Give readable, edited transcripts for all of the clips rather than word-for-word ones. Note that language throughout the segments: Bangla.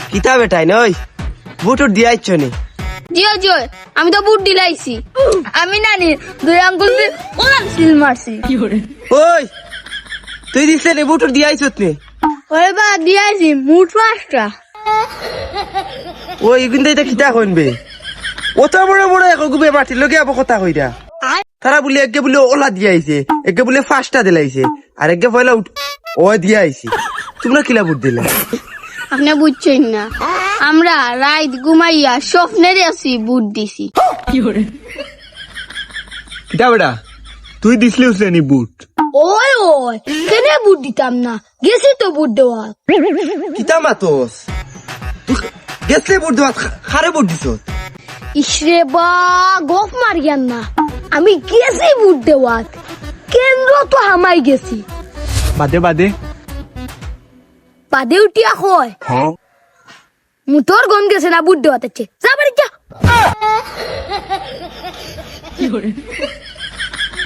কিতা বেটাই নই বুট দিয়াইছ নি জিও জিও আমি তো বুট দিলাইছি আমি নানি দুই আঙ্গুল দিয়ে ওলান সিল মারছি ওই তুই দিছে নি বুট দিয়াইছ নি ওরে বা দিয়াইছি মুট পাঁচটা ওই কিন্তু এটা কিতা কইনবে অত বড় বড় এক গুবে মাটির লগে আবার কথা কইরা তারা বলে একে বলে ওলা দিয়াইছে একে বলে ফাঁসটা দিলাইছে আর একে পয়লা ও দিয়াইছি তোমরা কিলা বুট দিলা আপনি বুঝছেন না আমরা রাত ঘুমাইয়া স্বপ্নের আছি বুট দিছি কিতা বেটা তুই দিসলি উসলেনি বুট ওই ওই কেন বুট দিতাম না গেছি তো বুট দেওয়া কিতা মাতস গেছলে বুট দেওয়া খারে বুট দিছ ইসরে বা গফ মারিয়ান না আমি গেছি বুট দেওয়া কেন্দ্র তো হামাই গেছি বাদে বাদে বাদে উঠিয়া কয় মুতর গন গেছে না বুট দেওয়াতে যা বাড়ি যা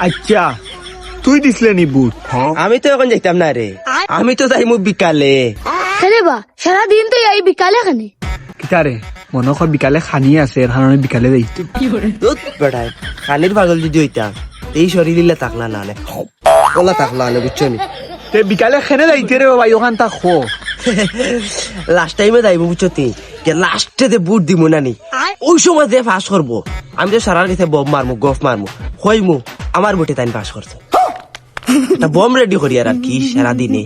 আচ্ছা তুই দিসলেনি বুট আমি তো এখন যাইতাম না রে আমি তো যাইমু বিকালে কেনে বা সারাদিন তো এই বিকালে খানে কিতা রে মনে কর বিকালে খানি আছে এর কারণে বিকালে যাইতো দুধ বেটাই খানির পাগল যদি হইতাম এই শরীর দিলে তাকলা না নে ওলা তাকলা না বুঝছো নি তে বিকালে খেনে যাইতে রে বাবা ওখান তা খো লাস্ট টাইমে যাইবো বুঝছো তুই লাস্টে দে বুট দিব না নি ওই সময় দে পাস করবো আমি তো সারার কাছে বম মারমু গফ মারমু হইমু আমার বুটে তাই পাস করছে একটা বম রেডি করি আর কি সারাদিনে